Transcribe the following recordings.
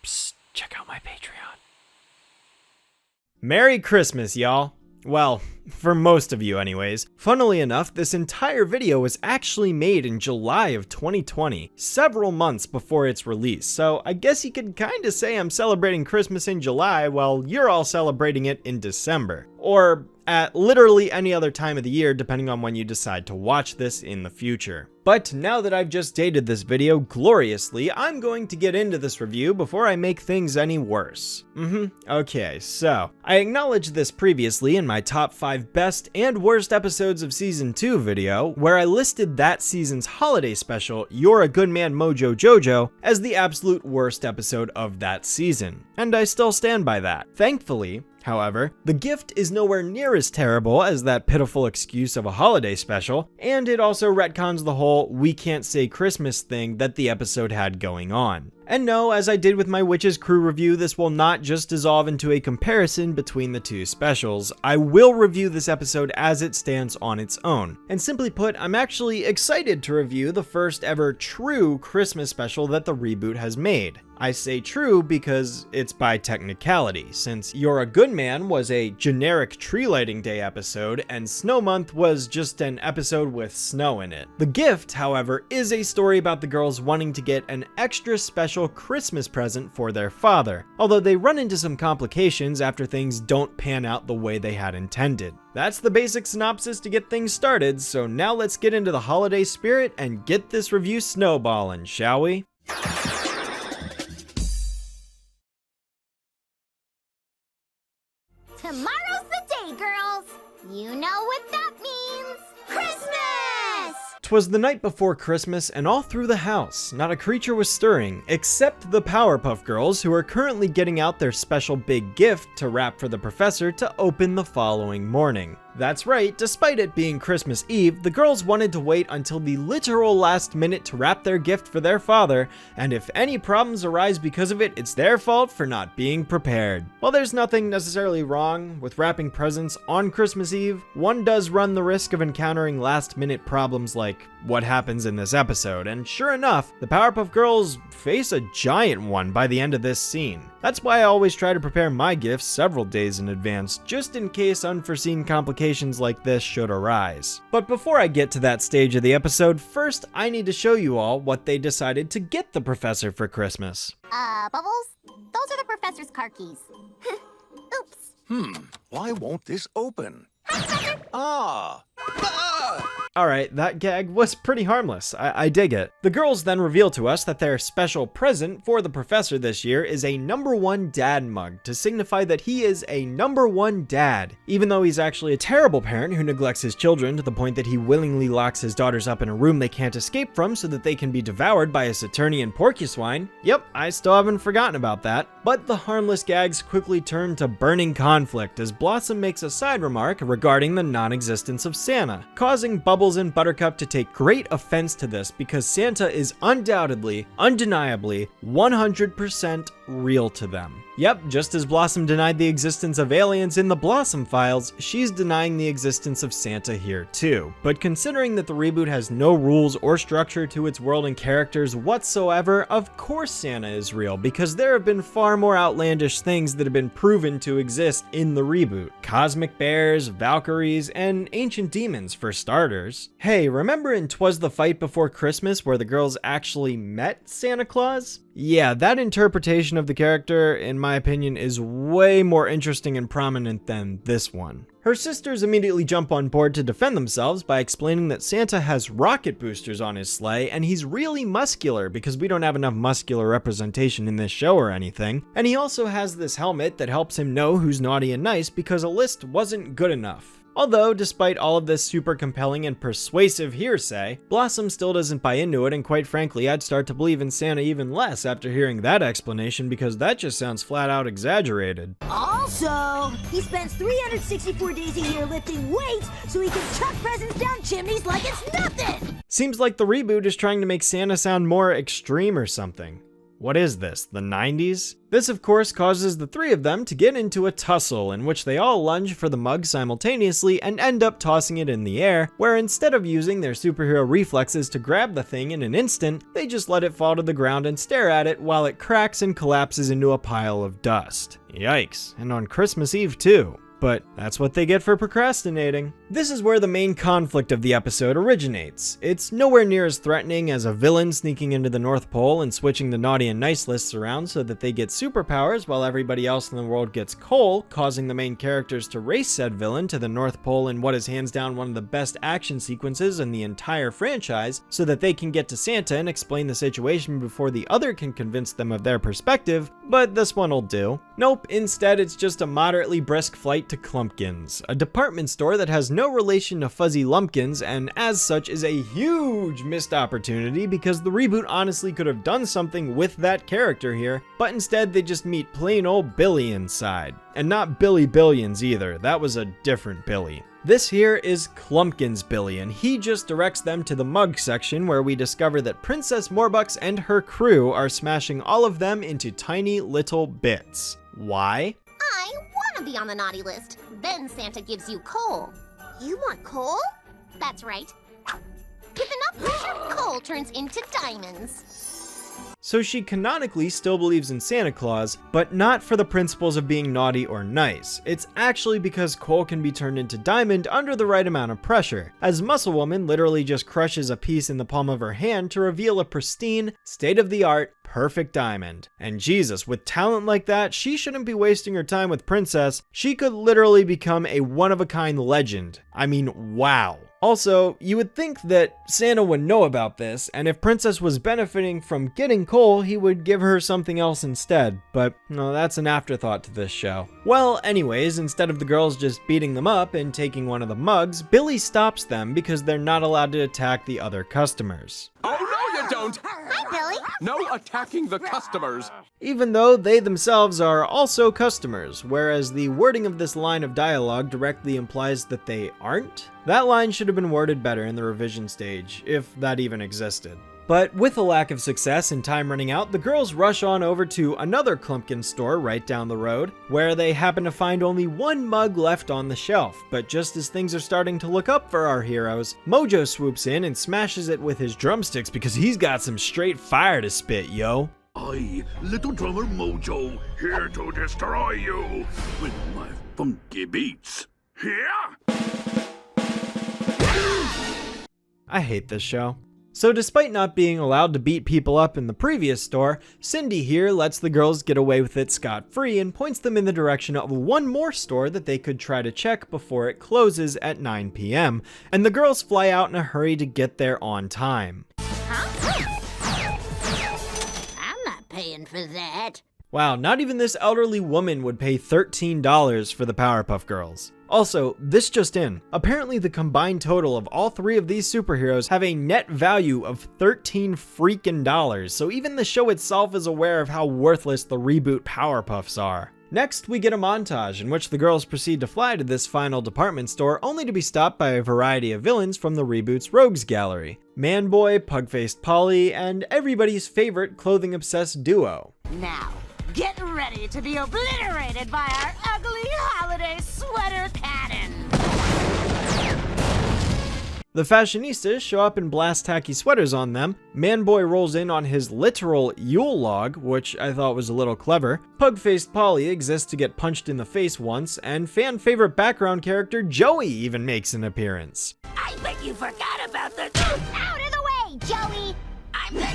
Psst, check out my Patreon. Merry Christmas, y'all. Well, for most of you anyways. Funnily enough, this entire video was actually made in July of 2020, several months before its release, so I guess you could kinda say I'm celebrating Christmas in July while you're all celebrating it in December. Or at literally any other time of the year, depending on when you decide to watch this in the future. But now that I've just dated this video gloriously, I'm going to get into this review before I make things any worse. Okay, so I acknowledged this previously in my top 5 best and worst episodes of Season 2 video, where I listed that season's holiday special, You're a Good Man Mojo Jojo, as the absolute worst episode of that season. And I still stand by that. Thankfully, however, The Gift is nowhere near as terrible as that pitiful excuse of a holiday special, and it also retcons the whole "we can't say Christmas" thing that the episode had going on. And no, as I did with my Witches Crew review, this will not just dissolve into a comparison between the two specials. I will review this episode as it stands on its own. And simply put, I'm actually excited to review the first ever true Christmas special that the reboot has made. I say true because it's by technicality, since You're a Good Man was a generic tree lighting day episode, and Snow Month was just an episode with snow in it. The Gift, however, is a story about the girls wanting to get an extra special Christmas present for their father, although they run into some complications after things don't pan out the way they had intended. That's the basic synopsis to get things started, so now let's get into the holiday spirit and get this review snowballing, shall we? Tomorrow's the day, girls! You know what that means! Christmas! 'Twas the night before Christmas, and all through the house, not a creature was stirring, except the Powerpuff Girls, who are currently getting out their special big gift to wrap for the professor to open the following morning. That's right, despite it being Christmas Eve, the girls wanted to wait until the literal last minute to wrap their gift for their father, and if any problems arise because of it, it's their fault for not being prepared. While there's nothing necessarily wrong with wrapping presents on Christmas Eve, one does run the risk of encountering last-minute problems like what happens in this episode, and sure enough, the Powerpuff Girls face a giant one by the end of this scene. That's why I always try to prepare my gifts several days in advance, just in case unforeseen complications like this should arise. But before I get to that stage of the episode, first I need to show you all what they decided to get the professor for Christmas. Bubbles? Those are the professor's car keys. Oops. Why won't this open? Alright, that gag was pretty harmless. I dig it. The girls then reveal to us that their special present for the professor this year is a #1 dad mug to signify that he is a #1 dad, even though he's actually a terrible parent who neglects his children to the point that he willingly locks his daughters up in a room they can't escape from so that they can be devoured by a Saturnian porcuswine. Yep, I still haven't forgotten about that. But the harmless gags quickly turn to burning conflict as Blossom makes a side remark regarding the non-existence of Santa, causing Bubbles and Buttercup to take great offense to this because Santa is undoubtedly, undeniably, 100% real to them. Yep, just as Blossom denied the existence of aliens in the Blossom Files, she's denying the existence of Santa here too. But considering that the reboot has no rules or structure to its world and characters whatsoever, of course Santa is real, because there have been far more outlandish things that have been proven to exist in the reboot. Cosmic bears, Valkyries, and ancient demons for starters. Hey, remember in 'Twas the Fight Before Christmas where the girls actually met Santa Claus? Yeah, that interpretation of the character, in my opinion, is way more interesting and prominent than this one. Her sisters immediately jump on board to defend themselves by explaining that Santa has rocket boosters on his sleigh and he's really muscular because we don't have enough muscular representation in this show or anything. And he also has this helmet that helps him know who's naughty and nice because a list wasn't good enough. Although, despite all of this super compelling and persuasive hearsay, Blossom still doesn't buy into it, and quite frankly, I'd start to believe in Santa even less after hearing that explanation because that just sounds flat out exaggerated. Also, he spends 364 days a year lifting weights so he can chuck presents down chimneys like it's nothing! Seems like the reboot is trying to make Santa sound more extreme or something. What is this, the 90s? This of course causes the three of them to get into a tussle in which they all lunge for the mug simultaneously and end up tossing it in the air, where instead of using their superhero reflexes to grab the thing in an instant, they just let it fall to the ground and stare at it while it cracks and collapses into a pile of dust. Yikes, and on Christmas Eve too. But that's what they get for procrastinating. This is where the main conflict of the episode originates. It's nowhere near as threatening as a villain sneaking into the North Pole and switching the naughty and nice lists around so that they get superpowers while everybody else in the world gets coal, causing the main characters to race said villain to the North Pole in what is hands down one of the best action sequences in the entire franchise, so that they can get to Santa and explain the situation before the other can convince them of their perspective, but this one'll do. Nope, instead it's just a moderately brisk flight to Clumpkins, a department store that has no relation to Fuzzy Lumpkins and as such is a huge missed opportunity because the reboot honestly could have done something with that character here, but instead they just meet plain old Billy inside. And not Billy Billions either, that was a different Billy. This here is Clumpkins Billy, and he just directs them to the mug section where we discover that Princess Morbucks and her crew are smashing all of them into tiny little bits. Why? I want to be on the naughty list. Then Santa gives you coal. You want coal? That's right. With enough pressure, coal turns into diamonds. So she canonically still believes in Santa Claus, but not for the principles of being naughty or nice. It's actually because coal can be turned into diamond under the right amount of pressure, as Muscle Woman literally just crushes a piece in the palm of her hand to reveal a pristine, state-of-the-art, perfect diamond. And Jesus, with talent like that, she shouldn't be wasting her time with Princess. She could literally become a one-of-a-kind legend. I mean, wow. Also, you would think that Santa would know about this, and if Princess was benefiting from getting coal, he would give her something else instead, but no, that's an afterthought to this show. Well, anyways, instead of the girls just beating them up and taking one of the mugs, Billy stops them because they're not allowed to attack the other customers. Oh, no, you don't! Hi, Billy. No attacking the customers! Even though they themselves are also customers, whereas the wording of this line of dialogue directly implies that they aren't. That line should have been worded better in the revision stage, if that even existed. But with a lack of success and time running out, the girls rush on over to another Clumpkin store right down the road, where they happen to find only one mug left on the shelf. But just as things are starting to look up for our heroes, Mojo swoops in and smashes it with his drumsticks because he's got some straight fire to spit, yo. I, little drummer Mojo, here to destroy you with my funky beats. Yeah? I hate this show. So despite not being allowed to beat people up in the previous store, Cindy here lets the girls get away with it scot-free and points them in the direction of one more store that they could try to check before it closes at 9 p.m. And the girls fly out in a hurry to get there on time. I'm not paying for that. Wow, not even this elderly woman would pay $13 for the Powerpuff Girls. Also, this just in, apparently the combined total of all three of these superheroes have a net value of $13 freaking, so even the show itself is aware of how worthless the reboot Powerpuffs are. Next, we get a montage in which the girls proceed to fly to this final department store only to be stopped by a variety of villains from the reboot's Rogues Gallery. Man-Boy, Pug-Faced Polly, and everybody's favorite clothing-obsessed duo. Now, get ready to be obliterated by our ugly holiday sweater cannon. The fashionistas show up and blast tacky sweaters on them. Man-Boy rolls in on his literal Yule log, which I thought was a little clever. Pug-Faced Polly exists to get punched in the face once, and fan-favorite background character Joey even makes an appearance. I bet you forgot about the... Out of the way, Joey. I'm the...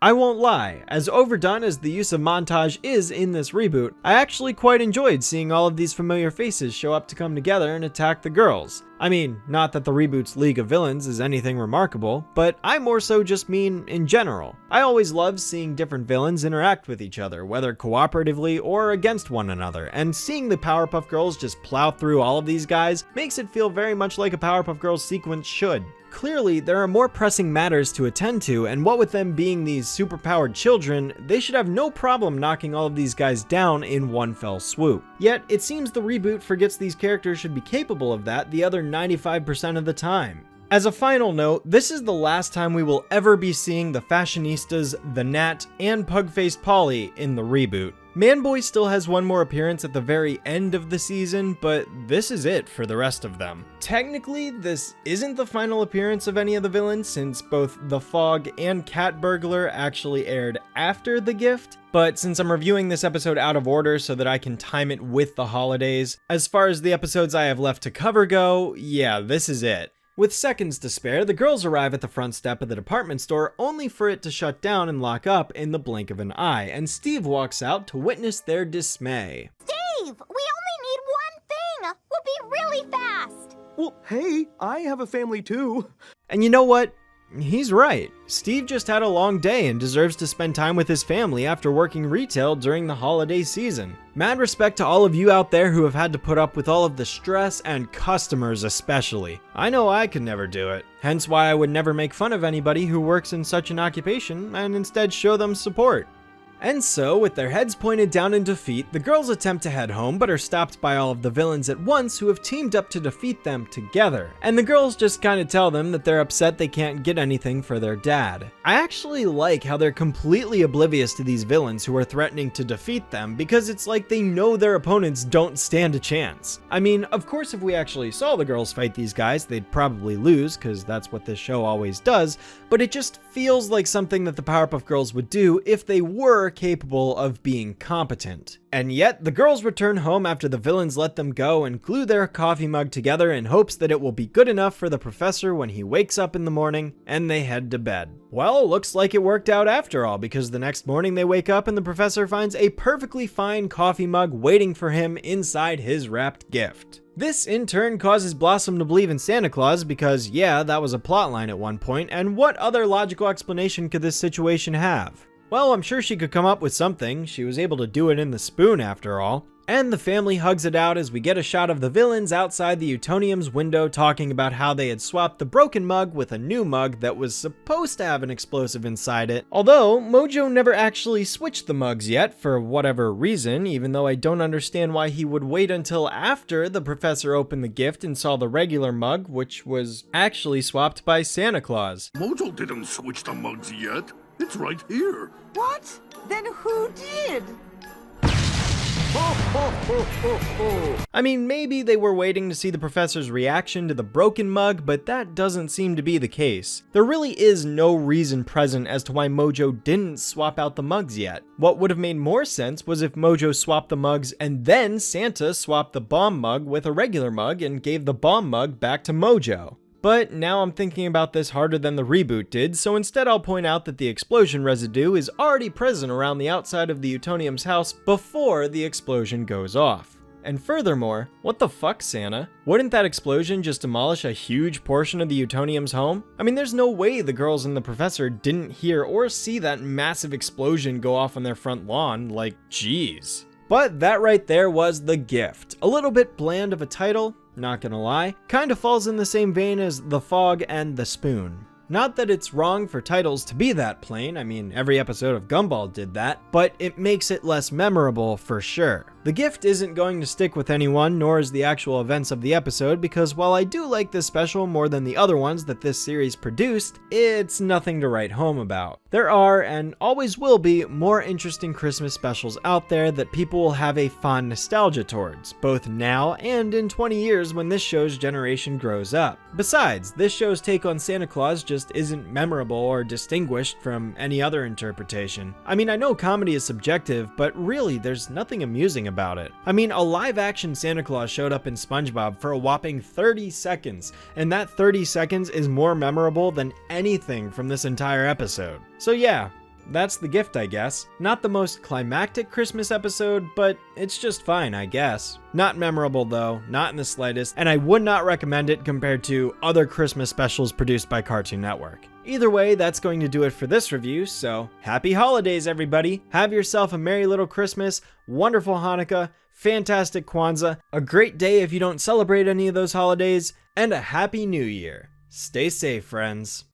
I won't lie, as overdone as the use of montage is in this reboot, I actually quite enjoyed seeing all of these familiar faces show up to come together and attack the girls. I mean, not that the reboot's League of Villains is anything remarkable, but I more so just mean in general. I always love seeing different villains interact with each other, whether cooperatively or against one another, and seeing the Powerpuff Girls just plow through all of these guys makes it feel very much like a Powerpuff Girls sequence should. Clearly, there are more pressing matters to attend to, and what with them being these superpowered children, they should have no problem knocking all of these guys down in one fell swoop. Yet, it seems the reboot forgets these characters should be capable of that the other 95% of the time. As a final note, this is the last time we will ever be seeing the Fashionistas, the Nat, and Pug-Faced Polly in the reboot. Manboy still has one more appearance at the very end of the season, but this is it for the rest of them. Technically, this isn't the final appearance of any of the villains, since both The Fog and Cat Burglar actually aired after The Gift, but since I'm reviewing this episode out of order so that I can time it with the holidays, as far as the episodes I have left to cover go, yeah, this is it. With seconds to spare, the girls arrive at the front step of the department store only for it to shut down and lock up in the blink of an eye, and Steve walks out to witness their dismay. Steve, we only need one thing. We'll be really fast. Well, hey, I have a family too. And you know what? He's right. Steve just had a long day and deserves to spend time with his family after working retail during the holiday season. Mad respect to all of you out there who have had to put up with all of the stress, and customers especially. I know I could never do it. Hence why I would never make fun of anybody who works in such an occupation and instead show them support. And so, with their heads pointed down in defeat, the girls attempt to head home but are stopped by all of the villains at once who have teamed up to defeat them together. And the girls just kind of tell them that they're upset they can't get anything for their dad. I actually like how they're completely oblivious to these villains who are threatening to defeat them, because it's like they know their opponents don't stand a chance. I mean, of course if we actually saw the girls fight these guys, they'd probably lose, because that's what this show always does, but it just feels like something that the Powerpuff Girls would do if they were capable of being competent. And yet, the girls return home after the villains let them go and glue their coffee mug together in hopes that it will be good enough for the professor when he wakes up in the morning, and they head to bed. Well, looks like it worked out after all, because the next morning they wake up and the professor finds a perfectly fine coffee mug waiting for him inside his wrapped gift. This in turn causes Blossom to believe in Santa Claus because, yeah, that was a plotline at one point, and what other logical explanation could this situation have? Well, I'm sure she could come up with something. She was able to do it in the spoon after all. And the family hugs it out as we get a shot of the villains outside the Utonium's window talking about how they had swapped the broken mug with a new mug that was supposed to have an explosive inside it. Although, Mojo never actually switched the mugs yet for whatever reason, even though I don't understand why he would wait until after the professor opened the gift and saw the regular mug, which was actually swapped by Santa Claus. Mojo didn't switch the mugs yet. It's right here. What? Then who did? I mean, maybe they were waiting to see the professor's reaction to the broken mug, but that doesn't seem to be the case. There really is no reason present as to why Mojo didn't swap out the mugs yet. What would have made more sense was if Mojo swapped the mugs and then Santa swapped the bomb mug with a regular mug and gave the bomb mug back to Mojo. But now I'm thinking about this harder than the reboot did, so instead I'll point out that the explosion residue is already present around the outside of the Utonium's house before the explosion goes off. And furthermore, what the fuck, Santa? Wouldn't that explosion just demolish a huge portion of the Utonium's home? I mean, there's no way the girls and the professor didn't hear or see that massive explosion go off on their front lawn, like, jeez. But that right there was The Gift. A little bit bland of a title, not gonna lie. Kinda falls in the same vein as The Fog and The Spoon. Not that it's wrong for titles to be that plain, I mean, every episode of Gumball did that, but it makes it less memorable for sure. The Gift isn't going to stick with anyone, nor is the actual events of the episode, because while I do like this special more than the other ones that this series produced, it's nothing to write home about. There are, and always will be, more interesting Christmas specials out there that people will have a fond nostalgia towards, both now and in 20 years when this show's generation grows up. Besides, this show's take on Santa Claus just isn't memorable or distinguished from any other interpretation. I mean, I know comedy is subjective, but really there's nothing amusing about it. I mean, a live-action Santa Claus showed up in SpongeBob for a whopping 30 seconds, and that 30 seconds is more memorable than anything from this entire episode. So yeah, that's The Gift, I guess. Not the most climactic Christmas episode, but it's just fine, I guess. Not memorable though, not in the slightest, and I would not recommend it compared to other Christmas specials produced by Cartoon Network. Either way, that's going to do it for this review, so happy holidays everybody! Have yourself a merry little Christmas, wonderful Hanukkah, fantastic Kwanzaa, a great day if you don't celebrate any of those holidays, and a happy new year. Stay safe, friends.